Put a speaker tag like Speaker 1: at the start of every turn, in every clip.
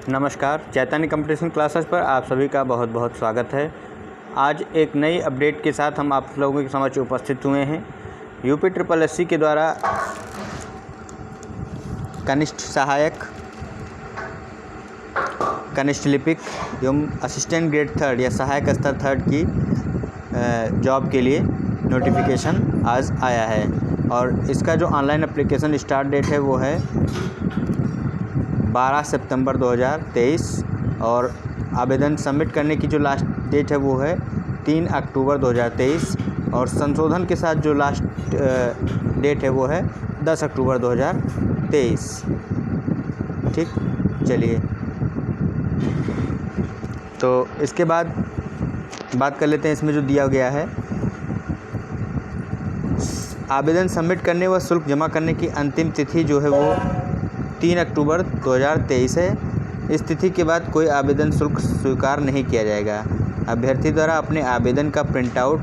Speaker 1: नमस्कार, चैतन्य competition classes पर आप सभी का बहुत बहुत स्वागत है। आज एक नई अपडेट के साथ हम आप लोगों के समक्ष उपस्थित हुए हैं। यूपी SSSC के द्वारा कनिष्ठ सहायक, कनिष्ठ लिपिक एवं असिस्टेंट ग्रेड 3 या सहायक स्तर 3 की जॉब के लिए नोटिफिकेशन आज आया है और इसका जो ऑनलाइन एप्लीकेशन स्टार्ट डेट है वो है 12 सितंबर 2023 और आवेदन सबमिट करने की जो लास्ट डेट है वो है 3 अक्टूबर 2023 और संशोधन के साथ जो लास्ट डेट है वो है 10 अक्टूबर 2023। ठीक, चलिए तो इसके बाद बात कर लेते हैं इसमें जो दिया गया है। आवेदन सबमिट करने व शुल्क जमा करने की अंतिम तिथि जो है वो 3 अक्टूबर 2023 है। इस तिथि के बाद कोई आवेदन शुल्क स्वीकार नहीं किया जाएगा। अभ्यर्थी द्वारा अपने आवेदन का प्रिंट आउट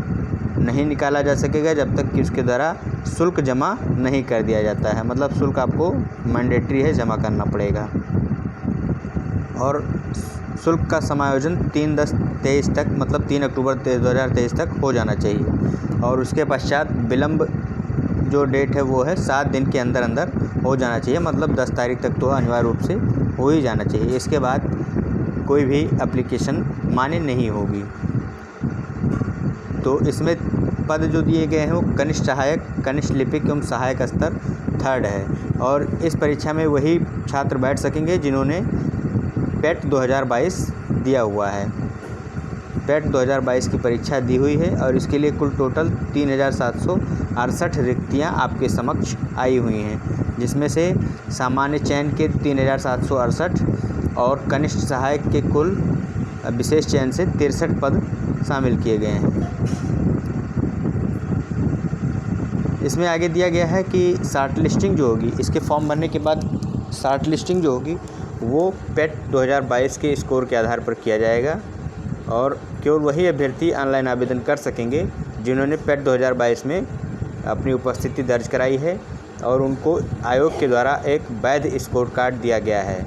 Speaker 1: नहीं निकाला जा सकेगा जब तक कि उसके द्वारा शुल्क जमा नहीं कर दिया जाता है। मतलब शुल्क आपको मैंडेटरी है, जमा करना पड़ेगा। और शुल्क का समायोजन 3/10/23 तक मतलब 3 अक्टूबर 2023 तक हो जाना चाहिए और उसके पश्चात विलम्ब जो डेट है वो है 7 दिन के अंदर अंदर हो जाना चाहिए। मतलब 10 तारीख तक तो अनिवार्य रूप से हो ही जाना चाहिए। इसके बाद कोई भी एप्लीकेशन मान्य नहीं होगी। तो इसमें पद जो दिए गए हैं वो कनिष्ठ सहायक, कनिष्ठ लिपिक एवं सहायक स्तर 3 है और इस परीक्षा में वही छात्र बैठ सकेंगे जिन्होंने पेट 2022 दिया हुआ है। पेट 2022 की परीक्षा दी हुई है और इसके लिए कुल टोटल 3768 रिक्तियाँ आपके समक्ष आई हुई हैं, जिसमें से सामान्य चयन के 3768 और कनिष्ठ सहायक के कुल विशेष चयन से 63 पद शामिल किए गए हैं। इसमें आगे दिया गया है कि शॉर्ट लिस्टिंग जो होगी, इसके फॉर्म भरने के बाद शॉर्ट लिस्टिंग जो होगी वो पेट 2022 के स्कोर के आधार पर किया जाएगा और केवल वही अभ्यर्थी ऑनलाइन आवेदन कर सकेंगे जिन्होंने पेट 2022 में अपनी उपस्थिति दर्ज कराई है और उनको आयोग के द्वारा एक वैध स्कोर कार्ड दिया गया है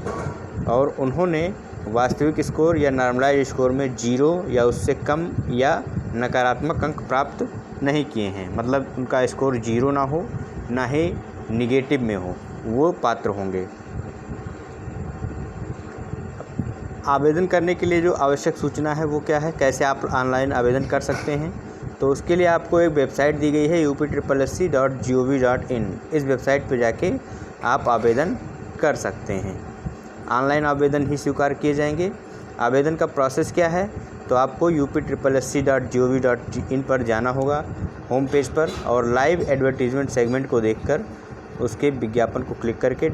Speaker 1: और उन्होंने वास्तविक स्कोर या नॉर्मलाइज स्कोर में 0 या उससे कम या नकारात्मक अंक प्राप्त नहीं किए हैं। मतलब उनका स्कोर 0 ना हो, ना ही निगेटिव में हो, वो पात्र होंगे। आवेदन करने के लिए जो आवश्यक सूचना है वो क्या है, कैसे आप ऑनलाइन आवेदन कर सकते हैं, तो उसके लिए आपको एक वेबसाइट दी गई है upSSC.gov.in। इस वेबसाइट पर जाके आप आवेदन कर सकते हैं। ऑनलाइन आवेदन ही स्वीकार किए जाएंगे। आवेदन का प्रोसेस क्या है, तो आपको upSSC.gov.in पर जाना होगा होम पेज पर और लाइव एडवर्टीजमेंट सेगमेंट को देखकर उसके विज्ञापन को क्लिक करके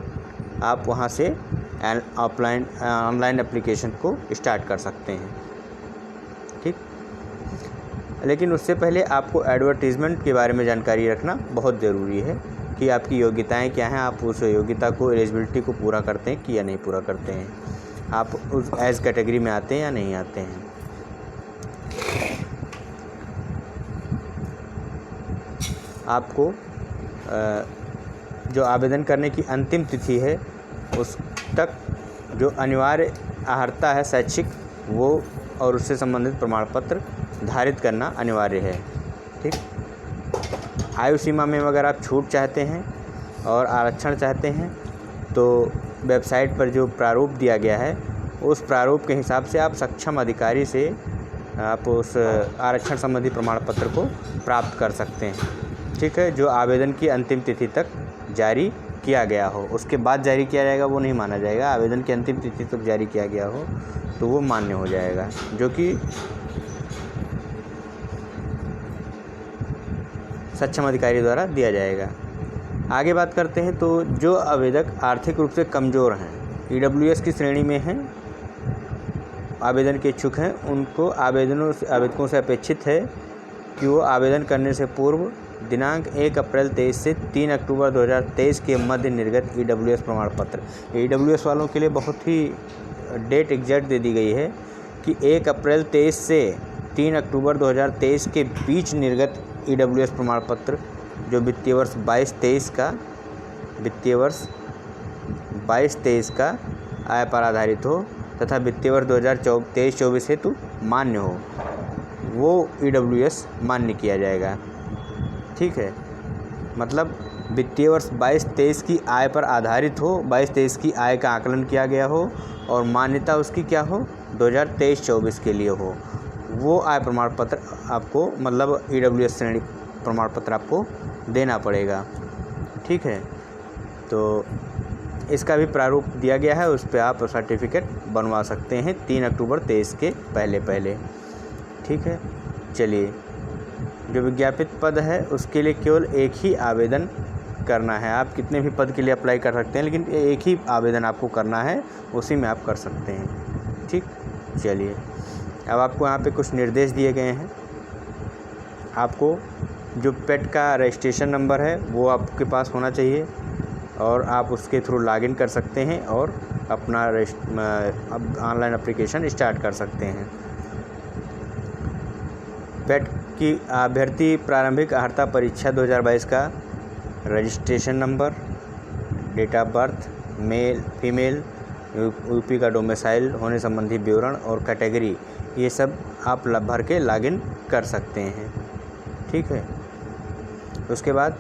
Speaker 1: आप वहां से ऑनलाइन एप्लीकेशन को स्टार्ट कर सकते हैं। ठीक, लेकिन उससे पहले आपको एडवर्टीज़मेंट के बारे में जानकारी रखना बहुत ज़रूरी है कि आपकी योग्यताएं क्या हैं, आप उस योग्यता को, एलिजिबिलिटी को पूरा करते हैं कि या नहीं पूरा करते हैं, आप उस एज कैटेगरी में आते हैं या नहीं आते हैं। आपको जो आवेदन करने की अंतिम तिथि है उस तक जो अनिवार्य अर्हता है शैक्षिक वो और उससे संबंधित प्रमाण पत्र धारित करना अनिवार्य है। ठीक, आयु सीमा में अगर आप छूट चाहते हैं और आरक्षण चाहते हैं तो वेबसाइट पर जो प्रारूप दिया गया है उस प्रारूप के हिसाब से आप सक्षम अधिकारी से आप उस आरक्षण संबंधी प्रमाण पत्र को प्राप्त कर सकते हैं। ठीक है, जो आवेदन की अंतिम तिथि तक जारी किया गया हो, उसके बाद जारी किया जाएगा वो नहीं माना जाएगा। आवेदन की अंतिम तिथि तक जारी किया गया हो तो वो मान्य हो जाएगा, जो कि सक्षम अधिकारी द्वारा दिया जाएगा। आगे बात करते हैं तो जो आवेदक आर्थिक रूप से कमज़ोर हैं, EWS की श्रेणी में हैं, आवेदन के इच्छुक हैं, उनको आवेदकों से अपेक्षित है कि वो आवेदन करने से पूर्व दिनांक 1 अप्रैल 23 से 3 अक्टूबर 2023 के मध्य निर्गत EWS प्रमाण पत्र, EWS वालों के लिए बहुत ही डेट एग्जैक्ट दे दी गई है कि 1 अप्रैल 23 से 3 अक्टूबर 2023 के बीच निर्गत EWS प्रमाण पत्र जो वित्तीय वर्ष 22-23 का आय पर आधारित हो तथा वित्तीय वर्ष 2023-24 हेतु मान्य हो, वो EWS मान्य किया जाएगा। ठीक है, मतलब वित्तीय वर्ष 22-23 की आय पर आधारित हो, 22-23 की आय का आकलन किया गया हो और मान्यता उसकी क्या हो, 2023-24 के लिए हो, वो आय प्रमाण पत्र आपको, मतलब EWS श्रेणी प्रमाण पत्र आपको देना पड़ेगा। ठीक है, तो इसका भी प्रारूप दिया गया है, उस पर आप सर्टिफिकेट बनवा सकते हैं 3 अक्टूबर 23 के पहले। ठीक है, चलिए, जो विज्ञापित पद है उसके लिए केवल एक ही आवेदन करना है। आप कितने भी पद के लिए अप्लाई कर सकते हैं, लेकिन एक ही आवेदन आपको करना है, उसी में आप कर सकते हैं। ठीक, चलिए, अब आपको यहाँ पे कुछ निर्देश दिए गए हैं। आपको जो पेट का रजिस्ट्रेशन नंबर है वो आपके पास होना चाहिए और आप उसके थ्रू लॉगिन कर सकते हैं और अपना ऑनलाइन एप्लीकेशन स्टार्ट कर सकते हैं। पेट की अभ्यर्थी प्रारंभिक अर्हता परीक्षा 2022 का registration number, date of birth, male female, UP का डोमिसाइल होने संबंधी विवरण और कैटेगरी, ये सब आप भर के लॉगिन कर सकते हैं। ठीक है, उसके बाद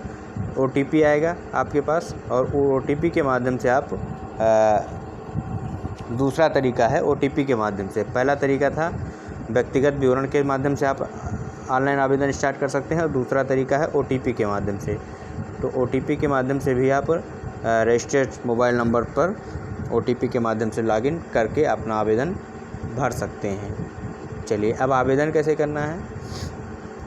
Speaker 1: OTP आएगा आपके पास और वो OTP के माध्यम से आप दूसरा तरीका है OTP के माध्यम से। पहला तरीका था व्यक्तिगत विवरण के माध्यम से आप ऑनलाइन आवेदन स्टार्ट कर सकते हैं और दूसरा तरीका है OTP के माध्यम से। तो OTP के माध्यम से भी आप रजिस्टर्ड मोबाइल नंबर पर OTP के माध्यम से लॉगिन करके अपना आवेदन भर सकते हैं। चलिए, अब आवेदन कैसे करना है,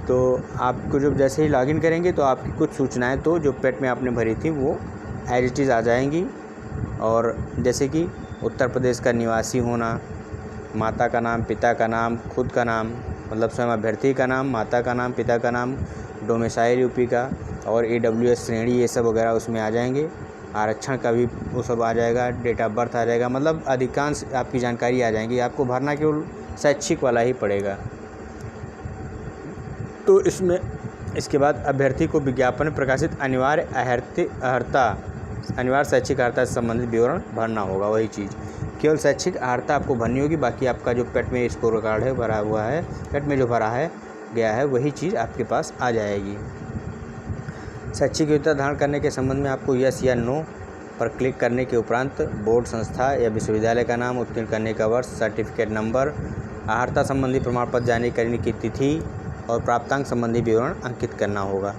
Speaker 1: तो आपको जब जैसे ही लॉगिन करेंगे तो आपकी कुछ सूचनाएं तो जो पेट में आपने भरी थी वो एज इट इज़ आ जाएंगी। और जैसे कि उत्तर प्रदेश का निवासी होना, माता का नाम, पिता का नाम, खुद का नाम, मतलब स्वयं अभ्यर्थी का नाम, माता का नाम, पिता का नाम, डोमिसाइल यूपी का और EWS श्रेणी, ये सब वगैरह उसमें आ जाएंगे। आरक्षण का भी वो सब आ जाएगा, डेट ऑफ बर्थ आ जाएगा, मतलब अधिकांश आपकी जानकारी आ जाएंगी। आपको भरना केवल शैक्षिक वाला ही पड़ेगा। तो इसमें इसके बाद अभ्यर्थी को विज्ञापन में प्रकाशित अनिवार्य शैक्षिक अर्हता से संबंधित विवरण भरना होगा। वही चीज़, केवल शैक्षिक अर्हता आपको भरनी होगी, बाकी आपका जो पेट में स्कोर कार्ड है भरा हुआ है, पेट में जो भरा है गया है वही चीज़ आपके पास आ जाएगी। शैक्षिक योग्यता धारण करने के संबंध में आपको यस या नो पर क्लिक करने के उपरांत बोर्ड, संस्था या विश्वविद्यालय का नाम, उत्तीर्ण करने का वर्ष, सर्टिफिकेट नंबर, अर्हता संबंधी प्रमाण पत्र जारी करने की तिथि और प्राप्तांक संबंधी विवरण अंकित करना होगा।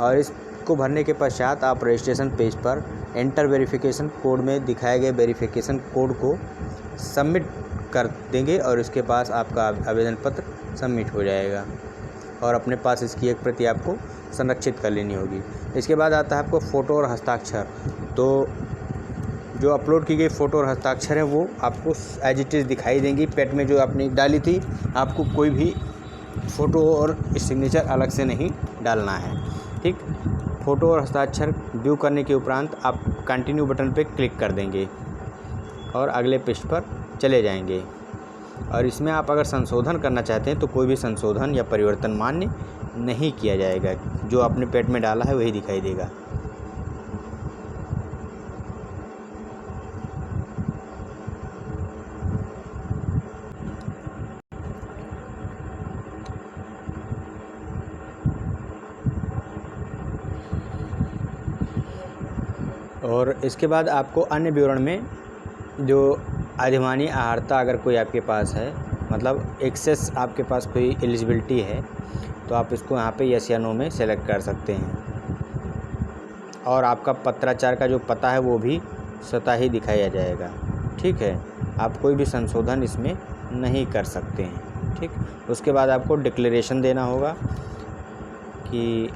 Speaker 1: और इसको भरने के पश्चात आप रजिस्ट्रेशन पेज पर एंटर वेरिफिकेशन कोड में दिखाए गए वेरिफिकेशन कोड को सबमिट कर देंगे और इसके पास आपका आवेदन पत्र सबमिट हो जाएगा और अपने पास इसकी एक प्रति आपको संरक्षित कर लेनी होगी। इसके बाद आता है आपको फ़ोटो और हस्ताक्षर। तो जो अपलोड की गई फ़ोटो और हस्ताक्षर है वो आपको एज इट इज़ दिखाई देंगी। पेट में जो आपने डाली थी, आपको कोई भी फ़ोटो और सिग्नेचर अलग से नहीं डालना है। ठीक, फ़ोटो और हस्ताक्षर व्यू करने के उपरांत आप कंटिन्यू बटन पर क्लिक कर देंगे और अगले पृष्ठ पर चले जाएंगे। और इसमें आप अगर संशोधन करना चाहते हैं तो कोई भी संशोधन या परिवर्तन मान्य नहीं किया जाएगा, जो आपने पेट में डाला है वही दिखाई देगा। और इसके बाद आपको अन्य विवरण में जो अधिमानी अर्हता अगर कोई आपके पास है, मतलब एक्सेस आपके पास कोई एलिजिबिलिटी है, तो आप इसको यहाँ पे यस या नो में सेलेक्ट कर सकते हैं। और आपका पत्राचार का जो पता है वो भी स्वतः ही दिखाया जाएगा। ठीक है, आप कोई भी संशोधन इसमें नहीं कर सकते हैं। ठीक, उसके बाद आपको डिक्लेरेशन देना होगा कि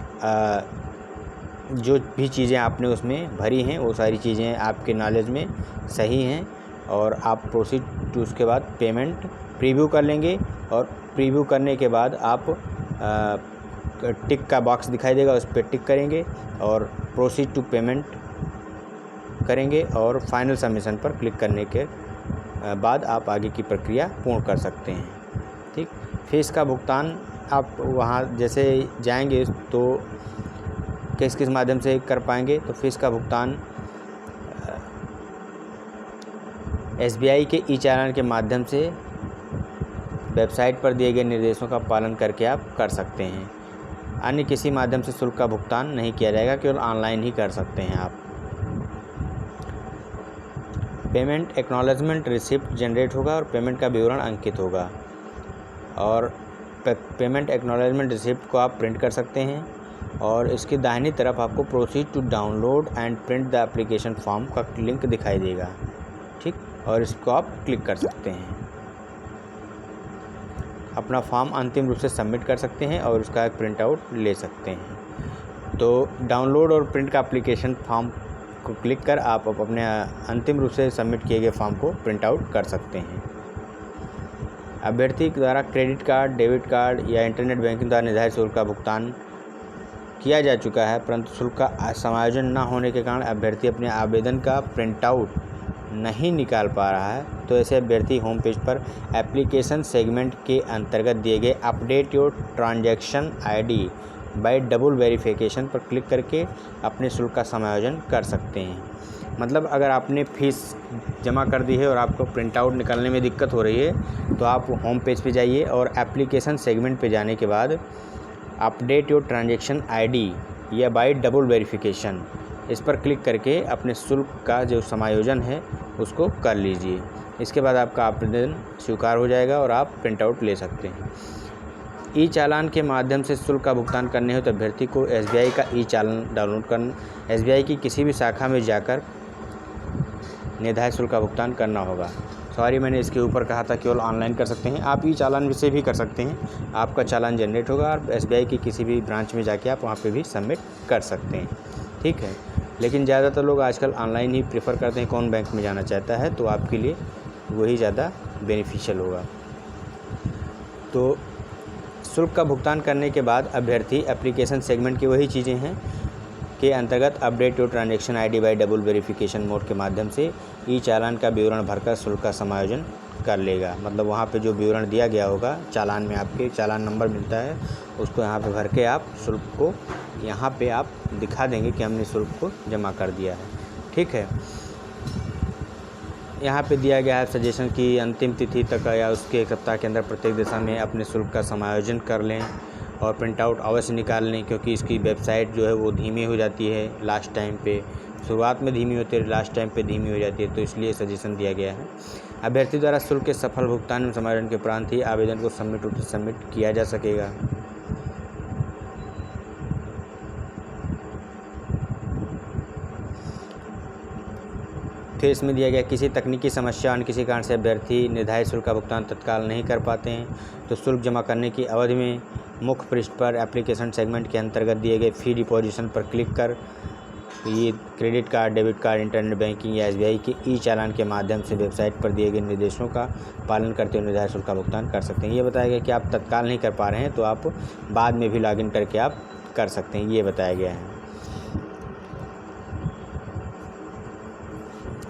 Speaker 1: जो भी चीज़ें आपने उसमें भरी हैं वो सारी चीज़ें आपके नॉलेज में सही हैं और आप प्रोसीड टू, उसके बाद पेमेंट प्रीव्यू कर लेंगे और प्रीव्यू करने के बाद आप टिक का बॉक्स दिखाई देगा, उस पर टिक करेंगे और प्रोसीड टू पेमेंट करेंगे और फाइनल सबमिशन पर क्लिक करने के बाद आप आगे की प्रक्रिया पूर्ण कर सकते हैं। ठीक, फीस का भुगतान आप वहाँ जैसे जाएंगे तो किस माध्यम से कर पाएंगे, तो फीस का भुगतान SBI के ई चालान के माध्यम से वेबसाइट पर दिए गए निर्देशों का पालन करके आप कर सकते हैं। अन्य किसी माध्यम से शुल्क का भुगतान नहीं किया जाएगा, केवल ऑनलाइन ही कर सकते हैं आप। पेमेंट एक्नॉलेजमेंट रिसिप्ट जनरेट होगा और पेमेंट का विवरण अंकित होगा, और पेमेंट एक्नॉलेजमेंट रिसिप्ट को आप प्रिंट कर सकते हैं, और इसकी दाहिनी तरफ आपको proceed to download and print the application form का लिंक दिखाई देगा, ठीक, और इसको आप क्लिक कर सकते हैं। अपना फॉर्म अंतिम रूप से सबमिट कर सकते हैं और उसका एक प्रिंट आउट ले सकते हैं। तो डाउनलोड और प्रिंट का एप्लीकेशन फॉर्म को क्लिक कर आप अपने अंतिम रूप से सबमिट किए गए फॉर्म को प्रिंट आउट कर सकते हैं। अभ्यर्थी द्वारा क्रेडिट कार्ड, डेबिट कार्ड या इंटरनेट बैंकिंग द्वारा निर्धारित शुल्क का भुगतान किया जा चुका है, परंतु शुल्क का समायोजन न होने के कारण अभ्यर्थी अपने आवेदन का प्रिंट आउट नहीं निकाल पा रहा है, तो ऐसे अभ्यर्थी होम पेज पर एप्लीकेशन सेगमेंट के अंतर्गत दिए गए update your transaction ID bye double verification पर क्लिक करके अपने शुल्क का समायोजन कर सकते हैं। मतलब अगर आपने फ़ीस जमा कर दी है और आपको प्रिंट आउट निकालने में दिक्कत हो रही है, तो आप होम पेज पे जाइए और एप्लीकेशन सेगमेंट पे जाने के बाद अपडेट योर ट्रांजैक्शन आईडी या बाय डबल वेरिफिकेशन इस पर क्लिक करके अपने शुल्क का जो समायोजन है उसको कर लीजिए। इसके बाद आपका आवेदन स्वीकार हो जाएगा और आप प्रिंट आउट ले सकते हैं। ई चालान के माध्यम से शुल्क का भुगतान करने हो तो अभ्यर्थी को SBI का ई चालान डाउनलोड करना, SBI की किसी भी शाखा में जाकर निर्धारित शुल्क का भुगतान करना होगा। सॉरी, मैंने इसके ऊपर कहा था केवल ऑनलाइन कर सकते हैं, आप ई चालान से भी कर सकते हैं। आपका चालान जनरेट होगा और SBI की किसी भी ब्रांच में जाके आप वहाँ पे भी सबमिट कर सकते हैं, ठीक है। लेकिन ज़्यादातर लोग आजकल ऑनलाइन ही प्रेफर करते हैं, कौन बैंक में जाना चाहता है, तो आपके लिए वही ज़्यादा बेनिफिशियल होगा। तो शुल्क का भुगतान करने के बाद अभ्यर्थी एप्लीकेशन सेगमेंट की वही चीज़ें हैं के अंतर्गत update your transaction ID bye double verification mode के माध्यम से ई चालान का विवरण भरकर शुल्क का समायोजन कर लेगा। मतलब वहाँ पे जो विवरण दिया गया होगा चालान में, आपके चालान नंबर मिलता है, उसको यहाँ पे भर के आप शुल्क को यहाँ पे आप दिखा देंगे कि हमने शुल्क को जमा कर दिया है, ठीक है। यहाँ पे दिया गया है सजेशन की अंतिम तिथि तक या उसके एक सप्ताह के अंदर प्रत्येक दिशा में अपने शुल्क का समायोजन कर लें और प्रिंट आउट अवश्य निकाल लें, क्योंकि इसकी वेबसाइट जो है वो धीमी हो जाती है लास्ट टाइम पे। शुरुआत में धीमी होती है, लास्ट टाइम पे धीमी हो जाती है, तो इसलिए सजेशन दिया गया है। अभ्यर्थी द्वारा शुल्क के सफल भुगतान में समायोजन के उपरांत ही आवेदन को सबमिट किया जा सकेगा। फिर इसमें दिया गया किसी तकनीकी समस्या और किसी कारण से अभ्यर्थी निर्धारित शुल्क का भुगतान तत्काल नहीं कर पाते हैं, तो शुल्क जमा करने की अवधि में मुख्य पृष्ठ पर एप्लीकेशन सेगमेंट के अंतर्गत दिए गए फी डिपोजिशन पर क्लिक कर ये credit card, debit card, internet banking या SBI के ई चालान के माध्यम से वेबसाइट पर दिए गए निर्देशों का पालन करते हुए निर्धारित शुल्क का भुगतान कर सकते हैं। ये बताया गया कि आप तत्काल नहीं कर पा रहे हैं तो आप बाद में भी लॉगिन करके आप कर सकते हैं, ये बताया गया है।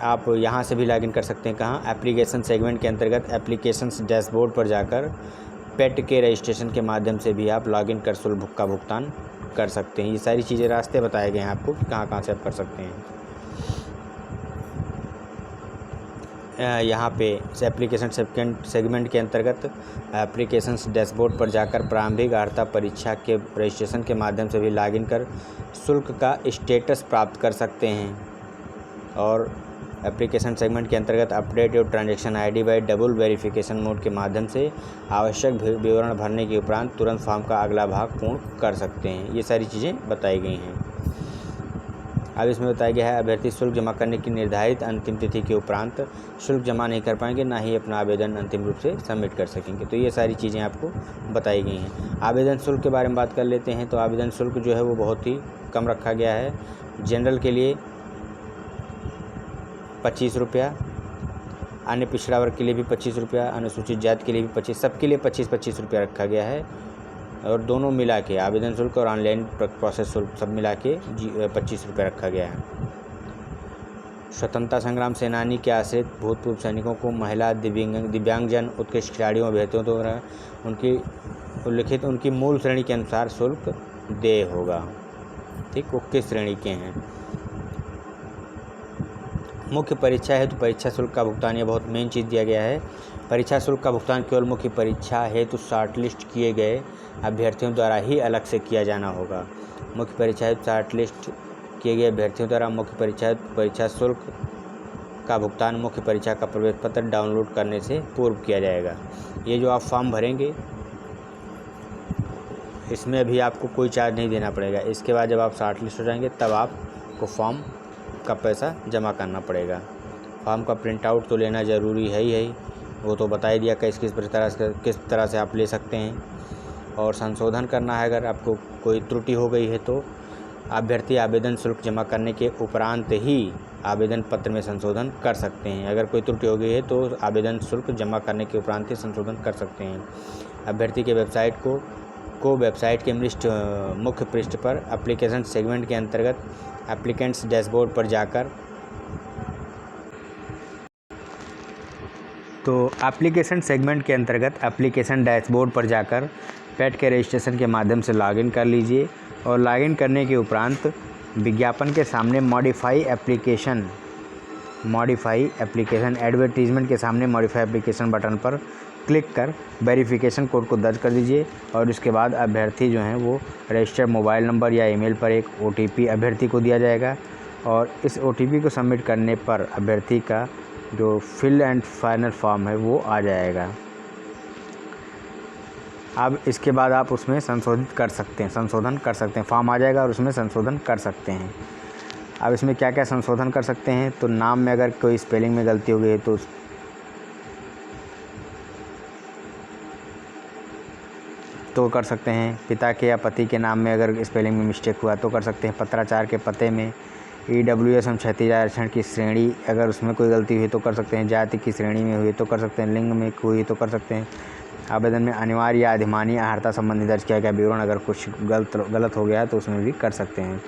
Speaker 1: आप यहाँ से भी लॉगिन कर सकते हैं, कहाँ, एप्लीकेशन सेगमेंट के अंतर्गत एप्लीकेशंस डैशबोर्ड पर जाकर पेट के रजिस्ट्रेशन के माध्यम से भी आप लॉगिन कर शुल्क का भुगतान कर सकते हैं। ये सारी चीज़ें रास्ते बताए गए हैं आपको कि कहाँ कहाँ से आप कर सकते हैं। यहाँ पे एप्लीकेशन सेगमेंट के अंतर्गत एप्लीकेशंस डैशबोर्ड पर जाकर प्रारंभिक अर्हता परीक्षा के रजिस्ट्रेशन के माध्यम से भी लॉगिन कर शुल्क का स्टेटस प्राप्त कर सकते हैं। और एप्लीकेशन सेगमेंट के अंतर्गत update your transaction ID bye double verification mode के माध्यम से आवश्यक विवरण भरने के उपरांत तुरंत फॉर्म का अगला भाग पूर्ण कर सकते हैं। ये सारी चीज़ें बताई गई हैं। अब इसमें बताया गया है अभ्यर्थी शुल्क जमा करने की निर्धारित अंतिम तिथि के उपरांत शुल्क जमा नहीं कर पाएंगे, ना ही अपना आवेदन अंतिम रूप से सबमिट कर सकेंगे। तो ये सारी चीज़ें आपको बताई गई हैं। आवेदन शुल्क के बारे में बात कर लेते हैं। तो आवेदन शुल्क जो है वो बहुत ही कम रखा गया है। जनरल के लिए 25 रुपया, अन्य पिछड़ा वर्ग के लिए भी 25 रुपया, अनुसूचित जाति के लिए भी 25, सबके लिए 25-25 रुपया रखा गया है। और दोनों मिला के आवेदन शुल्क और ऑनलाइन प्रोसेस शुल्क सब मिला के 25 रुपये रखा गया है। स्वतंत्रता संग्राम सेनानी के आश्रित भूतपूर्व सैनिकों को, महिला, दिव्यांगजन, उत्कृष्ट खिलाड़ियों, अभ्यर्थियों द्वारा उनकी उल्लिखित उनकी मूल श्रेणी के अनुसार शुल्क देय होगा। ठीक, वो किस श्रेणी के हैं। मुख्य परीक्षा हेतु परीक्षा शुल्क का भुगतान, ये बहुत मेन चीज़ दिया गया है। परीक्षा शुल्क का भुगतान केवल मुख्य परीक्षा हेतु शॉर्टलिस्ट किए गए अभ्यर्थियों द्वारा ही अलग से किया जाना होगा। मुख्य परीक्षा हेतु शॉर्टलिस्ट किए गए अभ्यर्थियों द्वारा मुख्य परीक्षा हेतु परीक्षा शुल्क का भुगतान मुख्य परीक्षा का प्रवेश पत्र डाउनलोड करने से पूर्व किया जाएगा। ये जो आप फॉर्म भरेंगे इसमें अभी आपको कोई चार्ज नहीं देना पड़ेगा। इसके बाद जब आप शॉर्टलिस्ट हो जाएंगे तब आपको फॉर्म का पैसा जमा करना पड़ेगा। फॉर्म का प्रिंट आउट तो लेना ज़रूरी है ही, वो तो बता ही दिया किस तरह से आप ले सकते हैं। और संशोधन करना है, अगर आपको कोई त्रुटि हो गई है तो अभ्यर्थी आवेदन शुल्क जमा करने के उपरांत ही आवेदन पत्र में संशोधन कर सकते हैं। अगर कोई त्रुटि हो गई है तो आवेदन शुल्क जमा करने के उपरांत ही संशोधन कर सकते हैं। अभ्यर्थी के वेबसाइट को वेबसाइट के मुख्य पृष्ठ पर एप्लीकेशन सेगमेंट के अंतर्गत एप्लीकेंट्स डैशबोर्ड पर जाकर एप्लीकेशन सेगमेंट के अंतर्गत एप्लीकेशन डैशबोर्ड पर जाकर पेट के रजिस्ट्रेशन के माध्यम से लॉगिन कर लीजिए और लॉगिन करने के उपरांत विज्ञापन के सामने मॉडिफाई एप्लीकेशन एडवर्टीजमेंट के सामने मॉडिफाई एप्लीकेशन बटन पर क्लिक कर वेरिफिकेशन कोड को दर्ज कर दीजिए और उसके बाद अभ्यर्थी जो हैं वो रजिस्टर्ड मोबाइल नंबर या ईमेल पर एक OTP अभ्यर्थी को दिया जाएगा और इस OTP को सबमिट करने पर अभ्यर्थी का जो फिल एंड फाइनल फॉर्म है वो आ जाएगा। अब इसके बाद आप उसमें संशोधन कर सकते हैं। फॉर्म आ जाएगा और उसमें संशोधन कर सकते हैं। अब इसमें क्या क्या संशोधन कर सकते हैं, तो नाम में अगर कोई स्पेलिंग में गलती हो गई है तो कर सकते हैं। पिता के या पति के नाम में अगर स्पेलिंग में मिस्टेक हुआ तो कर सकते हैं। पत्राचार के पते में EWS एवं क्षैतिज आरक्षण की श्रेणी अगर उसमें कोई गलती हुई तो कर सकते हैं। जाति की श्रेणी में हुई तो कर सकते हैं। लिंग में हुई तो कर सकते हैं। आवेदन में अनिवार्य या अधिमानी अर्हता संबंधी दर्ज किया गया विवरण अगर कुछ गलत हो गया है तो उसमें भी कर सकते हैं।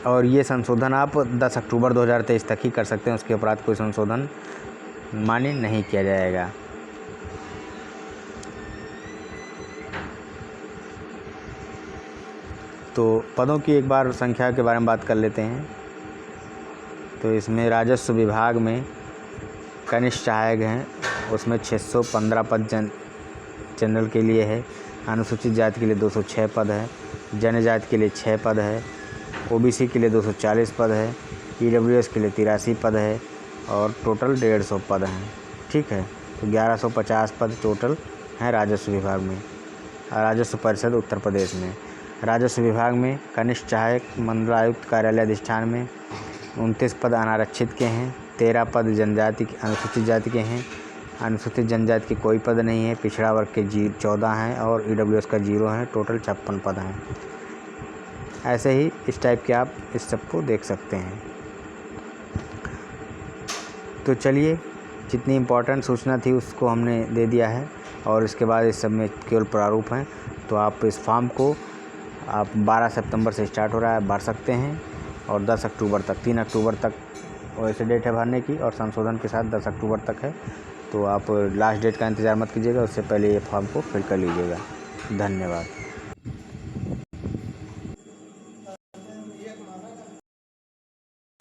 Speaker 1: और ये संशोधन आप 10 अक्टूबर 2023 तक ही कर सकते हैं। उसके उपरांत कोई संशोधन मान्य नहीं किया जाएगा। तो पदों की एक बार संख्या के बारे में बात कर लेते हैं। तो इसमें राजस्व विभाग में कनिष्ठ सहायक हैं, उसमें 615 पद जनरल के लिए है। अनुसूचित जाति के लिए 206 पद है। जनजाति के लिए 6 पद है। OBC के लिए 240 पद है। EWS के लिए 83 पद है और टोटल 150 पद हैं। ठीक है, तो 1150 पद टोटल हैं राजस्व विभाग में। राजस्व परिषद उत्तर प्रदेश में राजस्व विभाग में कनिष्ठ सहायक मंडलायुक्त कार्यालय अधिष्ठान में 29 पद अनारक्षित के हैं। 13 पद जनजाति अनुसूचित जाति के हैं। अनुसूचित जनजाति के कोई पद नहीं है। पिछड़ा वर्ग के 14 हैं और EWS का 0 है। टोटल 56 पद हैं। ऐसे ही इस टाइप के आप इस सबको देख सकते हैं। तो चलिए, जितनी इम्पोर्टेंट सूचना थी उसको हमने दे दिया है और इसके बाद इस सब में केवल प्रारूप हैं। तो आप इस फॉर्म को आप 12 सितंबर से स्टार्ट हो रहा है, भर सकते हैं और 10 अक्टूबर तक 3 अक्टूबर तक वैसे डेट है भरने की और संशोधन के साथ 10 अक्टूबर तक है। तो आप लास्ट डेट का इंतज़ार मत कीजिएगा, उससे पहले ये फॉर्म को फिल कर लीजिएगा। धन्यवाद।